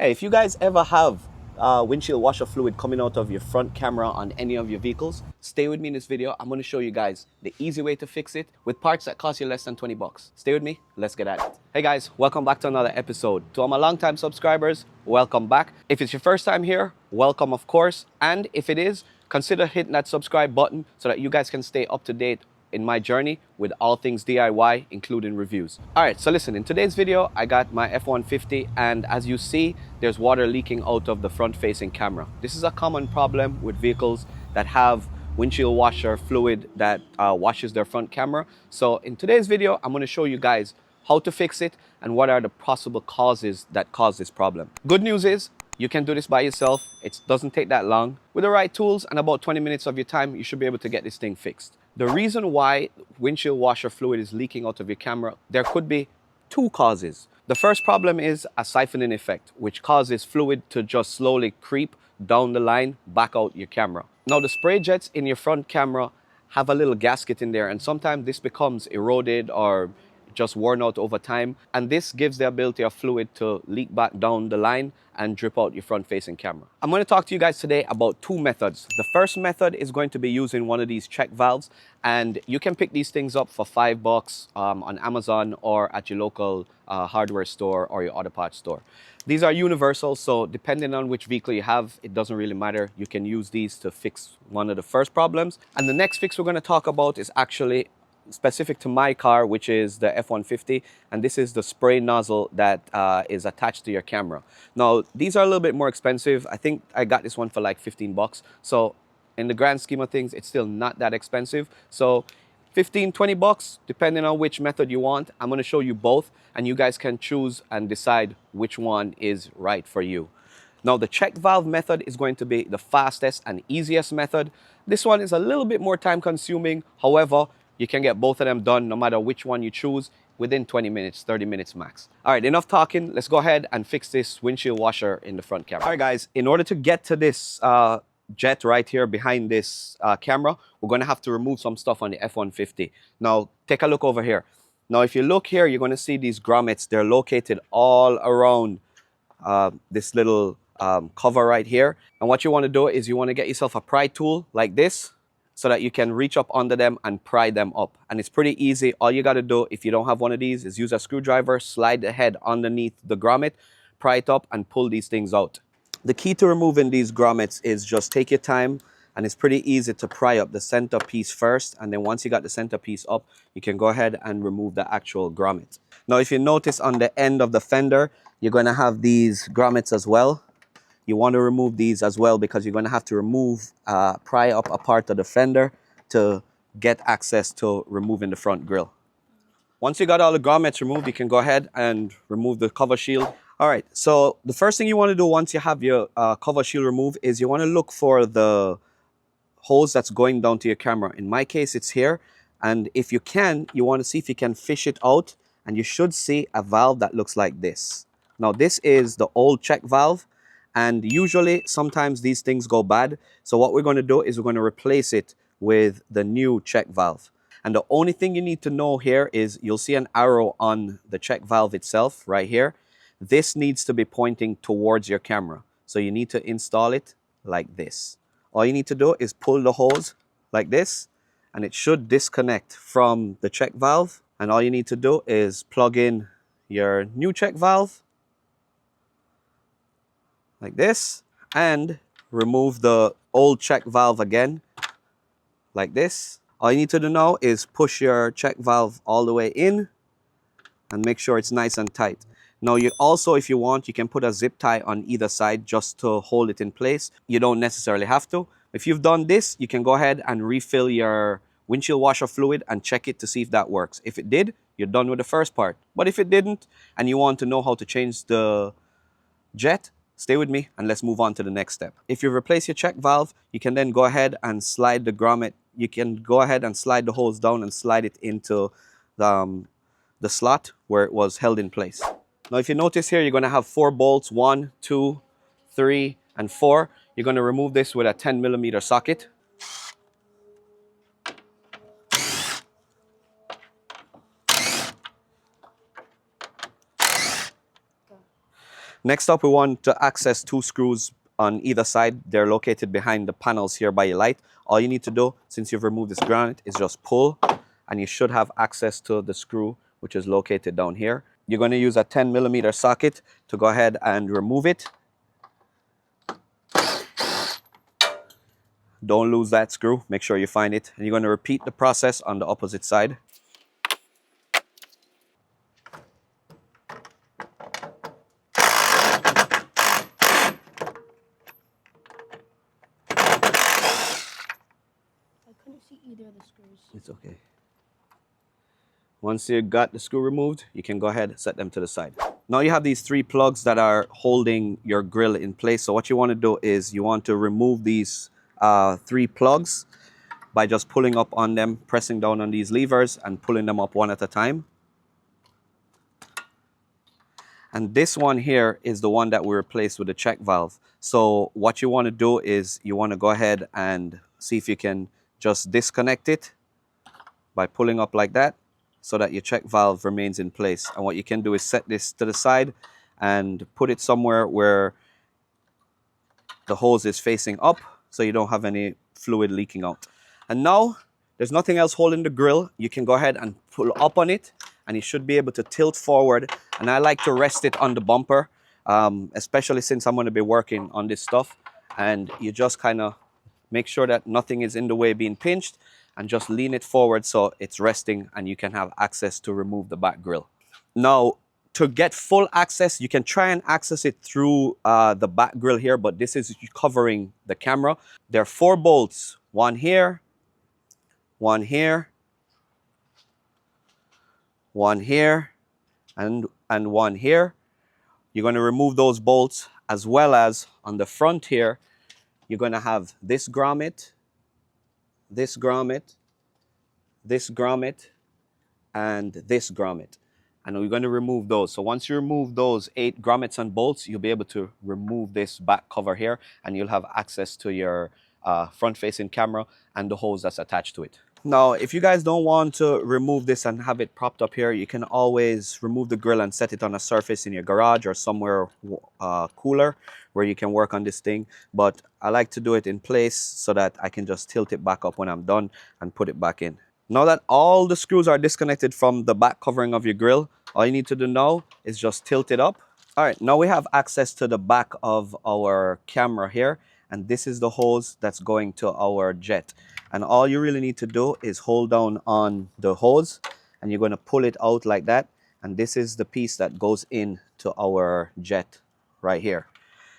Hey, if you guys ever have windshield washer fluid coming out of your front camera on any of your vehicles, stay with me in this video. I'm going to show you guys the easy way to fix it with parts that cost you less than 20 bucks. Stay with me. Let's get at it. Hey guys, welcome back to another episode. To all my longtime subscribers, welcome back. If it's your first time here, welcome of course. And if it is, consider hitting that subscribe button so that you guys can stay up to date in my journey with all things DIY, including reviews. All right, so listen, in today's video, I got my F-150, and as you see, there's water leaking out of the front-facing camera. This is a common problem with vehicles that have windshield washer fluid that washes their front camera. So in today's video, I'm gonna show you guys how to fix it and what are the possible causes that cause this problem. Good news is, you can do this by yourself. It doesn't take that long. With the right tools and about 20 minutes of your time, you should be able to get this thing fixed. The reason why windshield washer fluid is leaking out of your camera, there could be two causes. The first problem is a siphoning effect, which causes fluid to just slowly creep down the line back out your camera. Now, the spray jets in your front camera have a little gasket in there, and sometimes this becomes eroded or just worn out over time, and this gives the ability of fluid to leak back down the line and drip out your front-facing camera. I'm going to talk to you guys today about two methods. The first method is going to be using one of these check valves, and you can pick these things up for $5 on Amazon or at your local hardware store or your auto parts store. These are universal, so depending on which vehicle you have, it doesn't really matter. You can use these to fix one of the first problems. And the next fix we're going to talk about is actually specific to my car, which is the F-150, and this is the spray nozzle that is attached to your camera. Now, these are a little bit more expensive. I think I got this one for like 15 bucks. So in the grand scheme of things, it's still not that expensive. So 15, 20 bucks, depending on which method you want. I'm going to show you both, and you guys can choose and decide which one is right for you. Now, the check valve method is going to be the fastest and easiest method. This one is a little bit more time consuming. However, you can get both of them done no matter which one you choose within 20 minutes, 30 minutes max. All right, enough talking. Let's go ahead and fix this windshield washer in the front camera. All right, guys, in order to get to this jet right here behind this camera, we're going to have to remove some stuff on the F-150. Now, take a look over here. Now, if you look here, you're going to see these grommets. They're located all around this little cover right here. And what you want to do is you want to get yourself a pry tool like this, so that you can reach up under them and pry them up. And it's pretty easy. All you got to do, if you don't have one of these, is use a screwdriver, slide the head underneath the grommet, pry it up, and pull these things out. The key to removing these grommets is just take your time, and it's pretty easy to pry up the center piece first. And then once you got the center piece up, you can go ahead and remove the actual grommet. Now, if you notice on the end of the fender, you're going to have these grommets as well. You want to remove these as well because you're going to have to pry up a part of the fender to get access to removing the front grille. Once you got all the grommets removed, you can go ahead and remove the cover shield. All right, so the first thing you want to do once you have your cover shield removed is you want to look for the hose that's going down to your camera. In my case, it's here. And if you can, you want to see if you can fish it out, and you should see a valve that looks like this. Now, this is the old check valve. And usually, sometimes these things go bad. So what we're going to do is we're going to replace it with the new check valve. And the only thing you need to know here is you'll see an arrow on the check valve itself right here. This needs to be pointing towards your camera. So you need to install it like this. All you need to do is pull the hose like this, and it should disconnect from the check valve. And all you need to do is plug in your new check valve like this, and remove the old check valve again, like this. All you need to do now is push your check valve all the way in and make sure it's nice and tight. Now, you also, if you want, you can put a zip tie on either side just to hold it in place. You don't necessarily have to. If you've done this, you can go ahead and refill your windshield washer fluid and check it to see if that works. If it did, you're done with the first part. But if it didn't, and you want to know how to change the jet, stay with me and let's move on to the next step. If you replace your check valve, you can then go ahead and slide the grommet. You can go ahead and slide the hose down and slide it into the slot where it was held in place. Now, if you notice here, you're going to have 4 bolts, 1, 2, 3, and 4. You're going to remove this with a 10mm socket. Next up, we want to access two screws on either side. They're located behind the panels here by your light. All you need to do, since you've removed this granite, is just pull, and you should have access to the screw, which is located down here. You're going to use a 10mm socket to go ahead and remove it. Don't lose that screw. Make sure you find it. And you're going to repeat the process on the opposite side. I couldn't see either of the screws. It's okay. Once you got the screw removed, you can go ahead and set them to the side. Now you have these three plugs that are holding your grill in place. So what you want to do is you want to remove these three plugs by just pulling up on them, pressing down on these levers and pulling them up one at a time. And this one here is the one that we replaced with the check valve. So what you want to do is you want to go ahead and see if you can just disconnect it by pulling up like that, so that your check valve remains in place. And what you can do is set this to the side and put it somewhere where the hose is facing up, so you don't have any fluid leaking out. And now there's nothing else holding the grill. You can go ahead and pull up on it, and you should be able to tilt forward. And I like to rest it on the bumper, especially since I'm going to be working on this stuff. And you just kind of make sure that nothing is in the way being pinched, and just lean it forward so it's resting and you can have access to remove the back grill. Now, to get full access, you can try and access it through the back grill here, but this is covering the camera. There are 4 bolts, one here, one here, one here, and one here. You're going to remove those bolts, as well as on the front here, you're going to have this grommet, this grommet, this grommet, and this grommet. And we're going to remove those. So once you remove those 8 grommets and bolts, you'll be able to remove this back cover here, and you'll have access to your front-facing camera and the hose that's attached to it. Now, if you guys don't want to remove this and have it propped up here, you can always remove the grill and set it on a surface in your garage or somewhere cooler where you can work on this thing. But I like to do it in place so that I can just tilt it back up when I'm done and put it back in. Now that all the screws are disconnected from the back covering of your grill, all you need to do now is just tilt it up. All right, now we have access to the back of our camera here, and this is the hose that's going to our jet. And all you really need to do is hold down on the hose, and you're going to pull it out like that. And this is the piece that goes into our jet right here.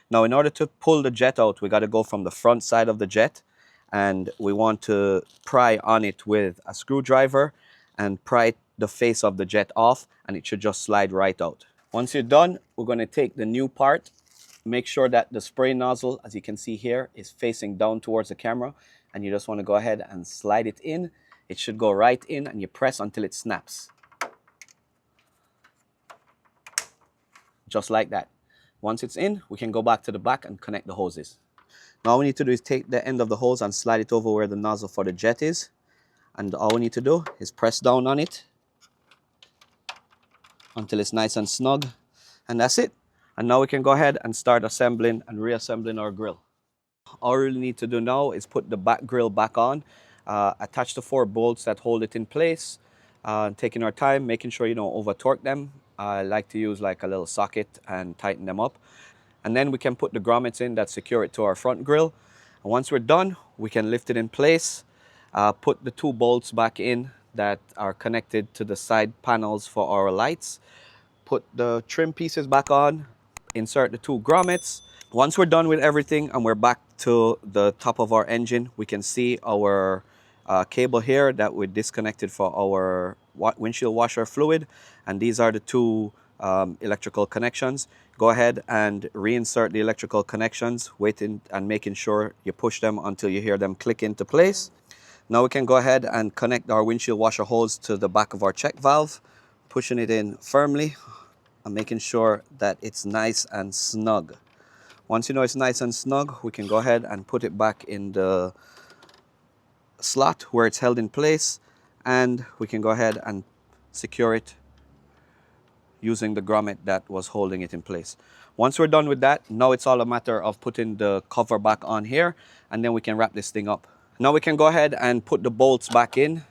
Now, in order to pull the jet out, we got to go from the front side of the jet, and we want to pry on it with a screwdriver and pry the face of the jet off, and it should just slide right out. Once you're done, we're going to take the new part. Make sure that the spray nozzle, as you can see here, is facing down towards the camera, and you just want to go ahead and slide it in. It should go right in, and you press until it snaps. Just like that. Once it's in, we can go back to the back and connect the hoses. Now all we need to do is take the end of the hose and slide it over where the nozzle for the jet is. And all we need to do is press down on it until it's nice and snug. And that's it. And now we can go ahead and start assembling and reassembling our grill. All we really need to do now is put the back grill back on, attach the 4 bolts that hold it in place, taking our time, making sure you don't over torque them. I like to use like a little socket and tighten them up. And then we can put the grommets in that secure it to our front grill. And once we're done, we can lift it in place, put the 2 bolts back in that are connected to the side panels for our lights, put the trim pieces back on, insert the 2 grommets. Once we're done with everything and we're back to the top of our engine, we can see our cable here that we disconnected for our windshield washer fluid. And these are the 2 electrical connections. Go ahead and reinsert the electrical connections, waiting and making sure you push them until you hear them click into place. Now we can go ahead and connect our windshield washer hose to the back of our check valve, pushing it in firmly and making sure that it's nice and snug. Once you know it's nice and snug, we can go ahead and put it back in the slot where it's held in place, and we can go ahead and secure it using the grommet that was holding it in place. Once we're done with that, now it's all a matter of putting the cover back on here, and then we can wrap this thing up. Now we can go ahead and put the bolts back in.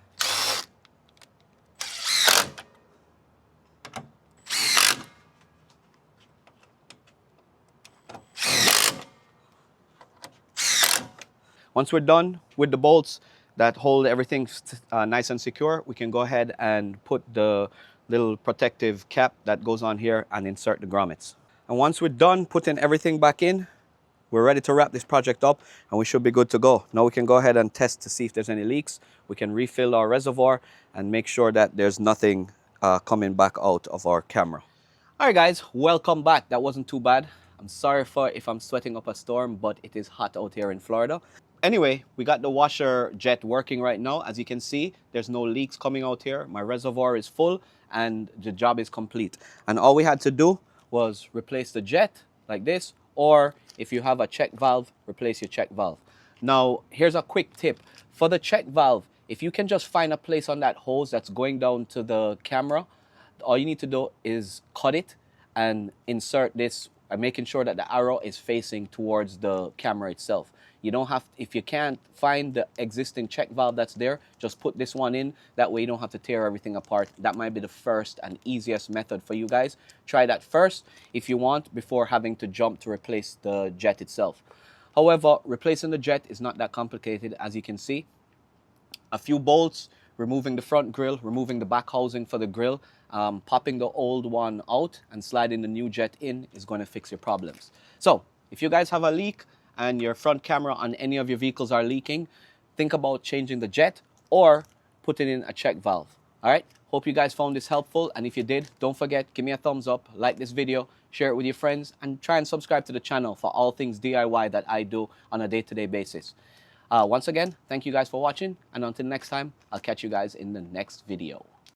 Once we're done with the bolts that hold everything nice and secure, we can go ahead and put the little protective cap that goes on here and insert the grommets. And once we're done putting everything back in, we're ready to wrap this project up and we should be good to go. Now we can go ahead and test to see if there's any leaks. We can refill our reservoir and make sure that there's nothing coming back out of our camera. All right, guys, welcome back. That wasn't too bad. I'm sorry if I'm sweating up a storm, but it is hot out here in Florida. Anyway, we got the washer jet working right now. As you can see, there's no leaks coming out here. My reservoir is full and the job is complete. And all we had to do was replace the jet like this, or if you have a check valve, replace your check valve. Now, here's a quick tip. For the check valve, if you can just find a place on that hose that's going down to the camera, all you need to do is cut it and insert this, making sure that the arrow is facing towards the camera itself. You don't have, if you can't find the existing check valve that's there, just put this one in. That way you don't have to tear everything apart. That might be the first and easiest method for you guys. Try that first if you want, before having to jump to replace the jet itself. However, replacing the jet is not that complicated, as you can see. A few bolts, removing the front grille, removing the back housing for the grille, popping the old one out and sliding the new jet in is going to fix your problems. So if you guys have a leak and your front camera on any of your vehicles are leaking, think about changing the jet or putting in a check valve. All right, hope you guys found this helpful, and if you did, don't forget, give me a thumbs up, like this video, share it with your friends, and try and subscribe to the channel for all things DIY that I do on a day-to-day basis. Once again, thank you guys for watching, and until next time, I'll catch you guys in the next video.